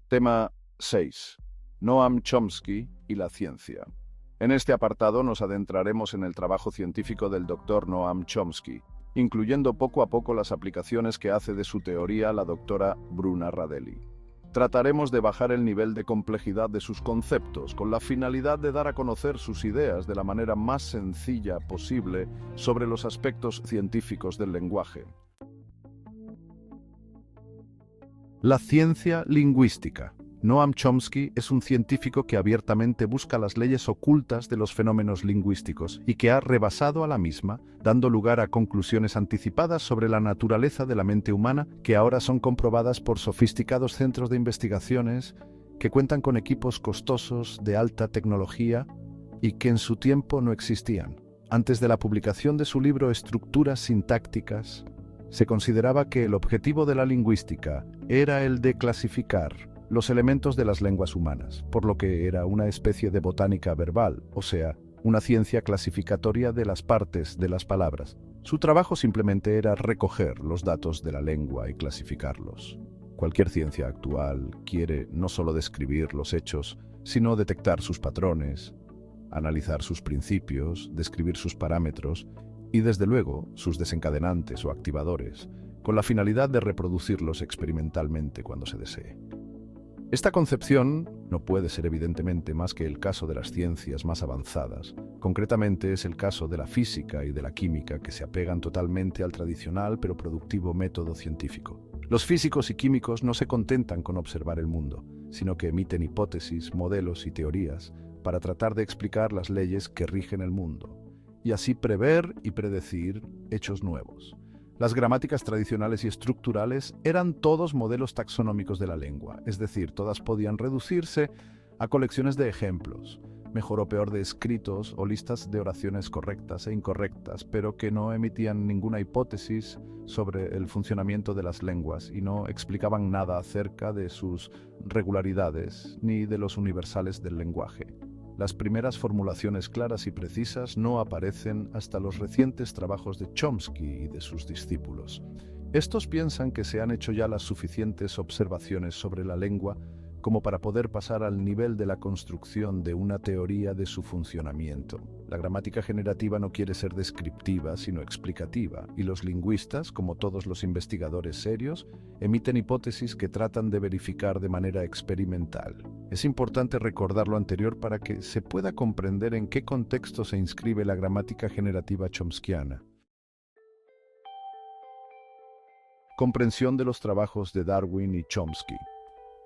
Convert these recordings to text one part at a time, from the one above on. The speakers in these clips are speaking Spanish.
Tema 6. Noam Chomsky y la ciencia. En este apartado nos adentraremos en el trabajo científico del Dr. Noam Chomsky, incluyendo poco a poco las aplicaciones que hace de su teoría la doctora Bruna Radelli. Trataremos de bajar el nivel de complejidad de sus conceptos con la finalidad de dar a conocer sus ideas de la manera más sencilla posible sobre los aspectos científicos del lenguaje. La ciencia lingüística. Noam Chomsky es un científico que abiertamente busca las leyes ocultas de los fenómenos lingüísticos y que ha rebasado a la misma, dando lugar a conclusiones anticipadas sobre la naturaleza de la mente humana que ahora son comprobadas por sofisticados centros de investigaciones que cuentan con equipos costosos de alta tecnología y que en su tiempo no existían. Antes de la publicación de su libro Estructuras sintácticas, se consideraba que el objetivo de la lingüística era el de clasificar los elementos de las lenguas humanas, por lo que era una especie de botánica verbal, o sea, una ciencia clasificatoria de las partes de las palabras. Su trabajo simplemente era recoger los datos de la lengua y clasificarlos. Cualquier ciencia actual quiere no solo describir los hechos, sino detectar sus patrones, analizar sus principios, describir sus parámetros y, desde luego, sus desencadenantes o activadores, con la finalidad de reproducirlos experimentalmente cuando se desee. Esta concepción no puede ser evidentemente más que el caso de las ciencias más avanzadas. Concretamente es el caso de la física y de la química, que se apegan totalmente al tradicional pero productivo método científico. Los físicos y químicos no se contentan con observar el mundo, sino que emiten hipótesis, modelos y teorías para tratar de explicar las leyes que rigen el mundo, y así prever y predecir hechos nuevos. Las gramáticas tradicionales y estructurales eran todos modelos taxonómicos de la lengua, es decir, todas podían reducirse a colecciones de ejemplos, mejor o peor de escritos o listas de oraciones correctas e incorrectas, pero que no emitían ninguna hipótesis sobre el funcionamiento de las lenguas y no explicaban nada acerca de sus regularidades ni de los universales del lenguaje. Las primeras formulaciones claras y precisas no aparecen hasta los recientes trabajos de Chomsky y de sus discípulos. Estos piensan que se han hecho ya las suficientes observaciones sobre la lengua como para poder pasar al nivel de la construcción de una teoría de su funcionamiento. La gramática generativa no quiere ser descriptiva, sino explicativa, y los lingüistas, como todos los investigadores serios, emiten hipótesis que tratan de verificar de manera experimental. Es importante recordar lo anterior para que se pueda comprender en qué contexto se inscribe la gramática generativa chomskiana. Comprensión de los trabajos de Darwin y Chomsky.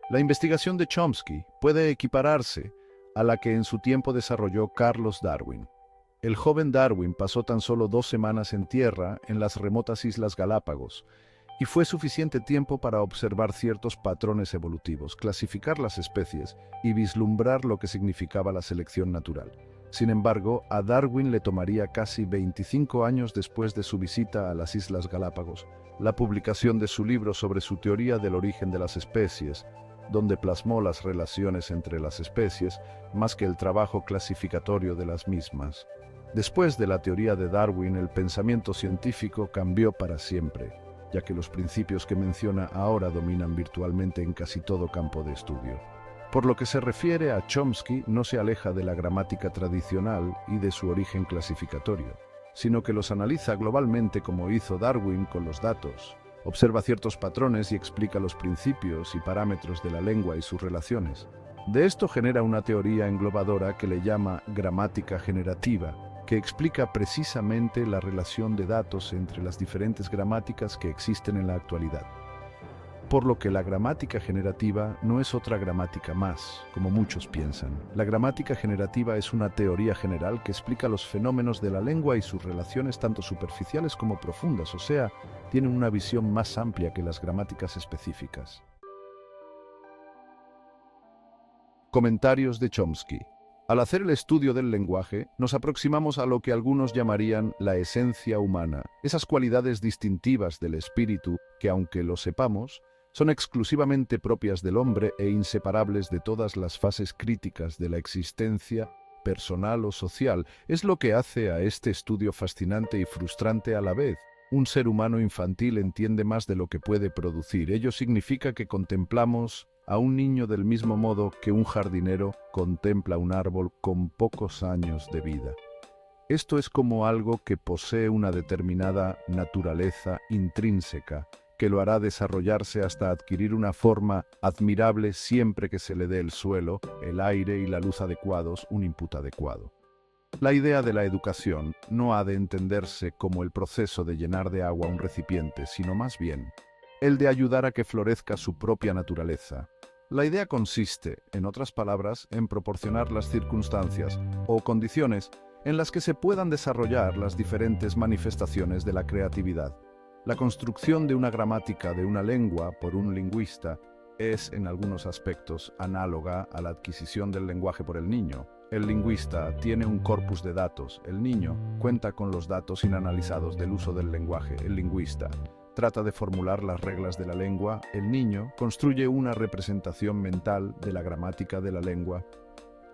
La investigación de Chomsky puede equipararse a la que en su tiempo desarrolló Carlos Darwin. El joven Darwin pasó tan solo 2 semanas en tierra en las remotas Islas Galápagos, y fue suficiente tiempo para observar ciertos patrones evolutivos, clasificar las especies y vislumbrar lo que significaba la selección natural. Sin embargo, a Darwin le tomaría casi 25 años después de su visita a las Islas Galápagos la publicación de su libro sobre su teoría del origen de las especies, donde plasmó las relaciones entre las especies más que el trabajo clasificatorio de las mismas. Después de la teoría de Darwin, el pensamiento científico cambió para siempre, ya que los principios que menciona ahora dominan virtualmente en casi todo campo de estudio. Por lo que se refiere a Chomsky, no se aleja de la gramática tradicional y de su origen clasificatorio, sino que los analiza globalmente como hizo Darwin con los datos. Observa ciertos patrones y explica los principios y parámetros de la lengua y sus relaciones. De esto genera una teoría englobadora que le llama gramática generativa, que explica precisamente la relación de datos entre las diferentes gramáticas que existen en la actualidad. Por lo que la gramática generativa no es otra gramática más, como muchos piensan. La gramática generativa es una teoría general que explica los fenómenos de la lengua y sus relaciones tanto superficiales como profundas, o sea, tiene una visión más amplia que las gramáticas específicas. Comentarios de Chomsky. Al hacer el estudio del lenguaje, nos aproximamos a lo que algunos llamarían la esencia humana, esas cualidades distintivas del espíritu que, aunque lo sepamos, son exclusivamente propias del hombre e inseparables de todas las fases críticas de la existencia personal o social. Es lo que hace a este estudio fascinante y frustrante a la vez. Un ser humano infantil entiende más de lo que puede producir. Ello significa que contemplamos a un niño del mismo modo que un jardinero contempla un árbol con pocos años de vida. Esto es como algo que posee una determinada naturaleza intrínseca, que lo hará desarrollarse hasta adquirir una forma admirable siempre que se le dé el suelo, el aire y la luz adecuados, un input adecuado. La idea de la educación no ha de entenderse como el proceso de llenar de agua un recipiente, sino más bien el de ayudar a que florezca su propia naturaleza. La idea consiste, en otras palabras, en proporcionar las circunstancias o condiciones en las que se puedan desarrollar las diferentes manifestaciones de la creatividad. La construcción de una gramática de una lengua por un lingüista es, en algunos aspectos, análoga a la adquisición del lenguaje por el niño. El lingüista tiene un corpus de datos, el niño cuenta con los datos inanalizados del uso del lenguaje. El lingüista trata de formular las reglas de la lengua, el niño construye una representación mental de la gramática de la lengua.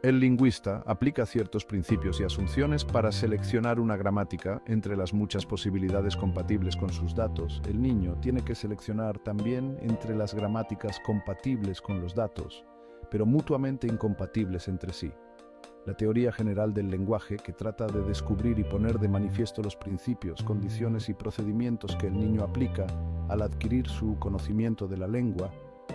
El lingüista aplica ciertos principios y asunciones para seleccionar una gramática entre las muchas posibilidades compatibles con sus datos. El niño tiene que seleccionar también entre las gramáticas compatibles con los datos, pero mutuamente incompatibles entre sí. La teoría general del lenguaje, que trata de descubrir y poner de manifiesto los principios, condiciones y procedimientos que el niño aplica al adquirir su conocimiento de la lengua,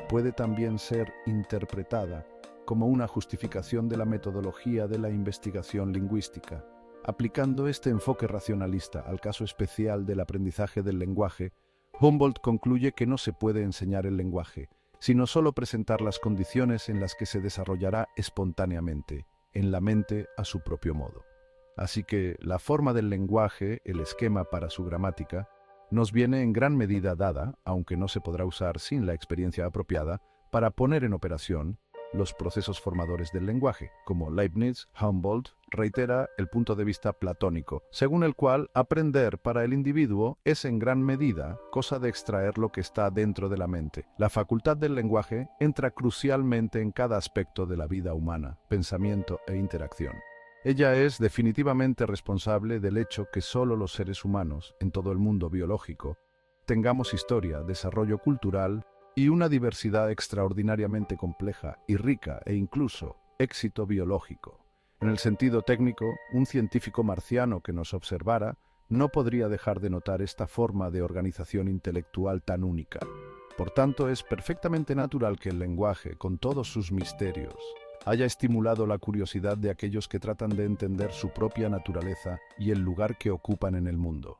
puede también ser interpretada como una justificación de la metodología de la investigación lingüística. Aplicando este enfoque racionalista al caso especial del aprendizaje del lenguaje, Humboldt concluye que no se puede enseñar el lenguaje, sino solo presentar las condiciones en las que se desarrollará espontáneamente, en la mente a su propio modo. Así que la forma del lenguaje, el esquema para su gramática, nos viene en gran medida dada, aunque no se podrá usar sin la experiencia apropiada, para poner en operación los procesos formadores del lenguaje, como Leibniz, Humboldt, reitera el punto de vista platónico, según el cual aprender para el individuo es en gran medida cosa de extraer lo que está dentro de la mente. La facultad del lenguaje entra crucialmente en cada aspecto de la vida humana, pensamiento e interacción. Ella es definitivamente responsable del hecho que solo los seres humanos, en todo el mundo biológico, tengamos historia, desarrollo cultural y una diversidad extraordinariamente compleja y rica e incluso éxito biológico. En el sentido técnico, un científico marciano que nos observara no podría dejar de notar esta forma de organización intelectual tan única. Por tanto, es perfectamente natural que el lenguaje, con todos sus misterios, haya estimulado la curiosidad de aquellos que tratan de entender su propia naturaleza y el lugar que ocupan en el mundo.